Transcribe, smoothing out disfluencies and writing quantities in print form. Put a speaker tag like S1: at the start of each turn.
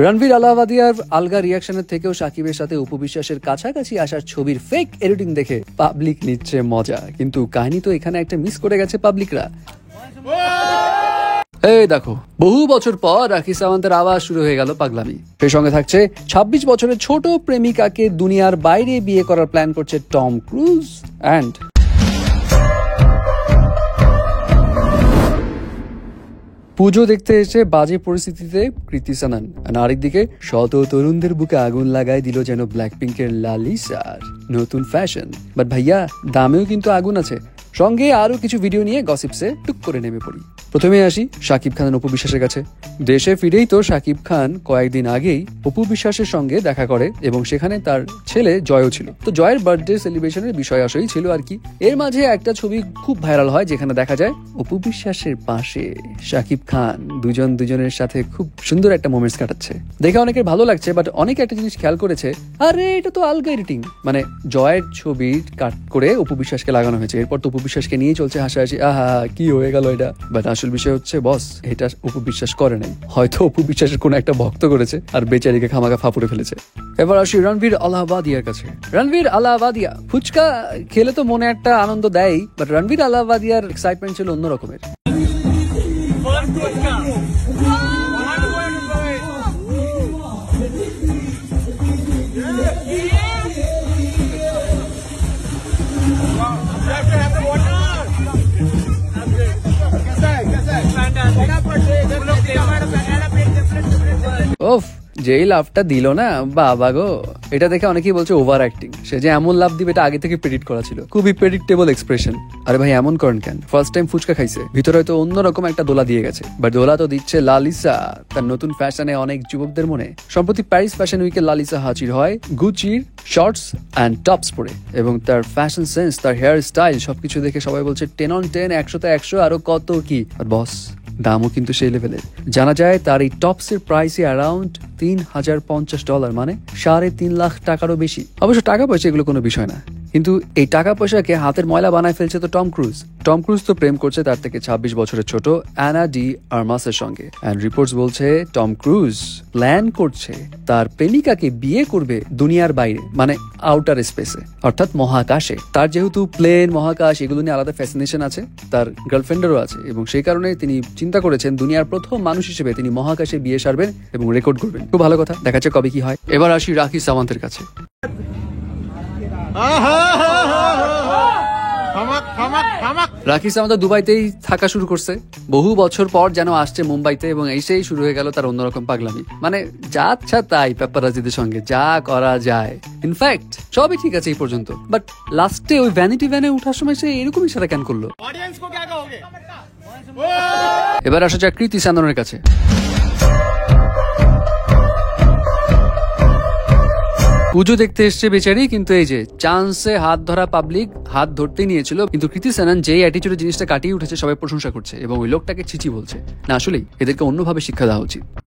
S1: রণবীর আলাহাবাদিয়ার আলগা রিয়াকশনের থেকেও শাকিবের সাথে অপু বিশ্বাসের কাছাকাছি আসার ছবির ফেক এডিটিং দেখে পাবলিক নিচ্ছে মজা, কিন্তু কাহিনী তো এখানে একটা মিস করে গেছে পাবলিকরা। এই দেখো, বহু বছর পর রাখি সাওয়ান্তের আবার শুরু হয়ে গেল পাগলামি। সেই সঙ্গে থাকছে 26 বছরের ছোট প্রেমিকাকে দুনিয়ার বাইরে বিয়ে করার প্ল্যান করছে টম ক্রুজ অ্যান্ড পুজো দেখতে এসে বাজে পরিস্থিতিতে কৃতি সানান, আর আরেকদিকে শত তরুণদের বুকে আগুন লাগাই দিল যেন ব্ল্যাকপিঙ্কের লালিসার নতুন ফ্যাশন। বাট ভাইয়া, দামেও কিন্তু আগুন আছে। সঙ্গে আরো কিছু ভিডিও নিয়ে গসিপসে টুক করে নেমে পড়ি। প্রথমে আসি শাকিব খান অপু বিশ্বাসের কাছে। দেশে ফিরেই তো শাকিব খান কয়েকদিন আগেই অপু বিশ্বাসের সঙ্গে দেখা করে এবং সেখানে তার ছেলে জয়ও ছিল। তো জয়ের বার্থডে সেলিব্রেশনের বিষয় আসেই ছিল আর কি। এর মাঝে একটা ছবি খুব ভাইরাল হয় যেখানে দেখা যায় অপু বিশ্বাসের পাশে শাকিব খান দুজনের সাথে খুব সুন্দর একটা মোমেন্টস কাটাচ্ছে। দেখে অনেকের ভালো লাগছে, বাট অনেকে একটা জিনিস খেয়াল করেছে, আরে এটা তো আলগা এডিটিং। মানে জয়ের ছবি কাট করে অপু বিশ্বাসকে লাগানো হয়েছে, এরপর তো অপু বিশ্বাসকে নিয়ে চলছে হাসাহাসি, আহা কি হয়ে গেল এটা। বাট আসল বিষয় হচ্ছে বস, এটা অপু বিশ্বাস করে নাই, হয়তো অপু বিশ্বাসের কোনো একটা ভক্ত করেছে আর বেচারিকে খামাখা ফাপুড়ে ফেলেছে। এবার আসি রণবীর আলাহাবাদিয়ার কাছে। রণবীর আলাহাবাদিয়া ফুচকা খেলে তো মনে একটা আনন্দ দেয়, বাট রণবীর আলাহাবাদিয়ার এক্সাইটমেন্ট ছিল অন্য রকমের। ওফ, যেই লাভটা দিল না বাবা গো, এটা দেখে অনেকেই বলছে ওভার অ্যাক্টিং। সে যে এমন লাভ দিবে এটা আগে থেকে প্রেডিক্ট করা ছিল, খুবই প্রেডিক্টেবল এক্সপ্রেশন। আরে ভাই এমন করেন কেন? ফার্স্ট টাইম ফুচকা খাইছে, ভিতরে হয়তো অন্যরকম একটা দোলা দিয়ে গেছে, বাট দোলা তো দিচ্ছে লালিসা তার নতুন ফ্যাশনে অনেক যুবকদের মনে। সম্প্রতি প্যারিস ফ্যাশন উইকে লালিসা হাজির হয় গুচির শর্টস অ্যান্ড টপস পরে, এবং তার ফ্যাশন সেন্স, তার হেয়ার স্টাইল সবকিছু দেখে সবাই বলছে 10 on 10, 100তে 100, আরো কত কি। আর বস, দামও কিন্তু সেই লেভেলের। জানা যায় তার এই টপসের প্রাইসে অ্যারাউন্ড $3050, মানে 3.5 লাখ টাকারও বেশি। অবশ্য টাকা পয়সা এগুলো কোনো বিষয় না, কিন্তু এই টাকা পয়সাকে হাতের ময়লা বানায় ফেলছে তো টম ক্রুজ। টম ক্রুজ তো প্রেম করছে তার থেকে 26 বছরের ছোট অ্যানা ডি আর্মাসের সঙ্গে, অ্যান্ড রিপোর্টস বলছে টম ক্রুজ প্ল্যান করছে তার প্রেমিকাকে বিয়ে করবে দুনিয়ার বাইরে, মানে আউটার স্পেসে, অর্থাৎ মহাকাশে। তার যেহেতু প্লেন, মহাকাশ এগুলো নিয়ে আলাদা ফ্যাসিনেশন আছে, তার গার্লফ্রেন্ডেরও আছে, এবং সেই কারণে তিনি চিন্তা করেছেন দুনিয়ার প্রথম মানুষ হিসেবে তিনি মহাকাশে বিয়ে সারবেন এবং রেকর্ড করবেন। খুব ভালো কথা, দেখা যাক কবে কি হয়। এবার আসি রাখি সাওয়ান্তের কাছে। রাখি সাওয়ান্ত দুবাইতেই থাকা শুরু করছে, বহু বছর পর যেন আসছে মুম্বাইতে, এবং এসেই শুরু হয়ে গেল তার অন্যরকম পাগলামি। মানে যা আচ্ছা তাই পেপারাজিদের সঙ্গে যা করা যায়, ইনফ্যাক্ট সবই ঠিক আছে এই পর্যন্ত, বাট লাস্টে ওই ভ্যানিটি ভ্যানে ওঠার সময় সে এরকমই সারা কেন করলো। এবার আসা যাক কৃতি সাননের কাছে। পুজো দেখতে এসছে বেচারি, কিন্তু এই যে চান্সে হাত ধরা পাবলিক হাত ধরতেই নিয়েছিল, কিন্তু কৃতি সানন যেই অ্যাটিটিউডে জিনিসটা কাটিয়ে উঠেছে সবাই প্রশংসা করছে এবং ওই লোকটাকে ছিচি বলছে। না আসলেই এদেরকে অন্যভাবে শিক্ষা দেওয়া উচিত।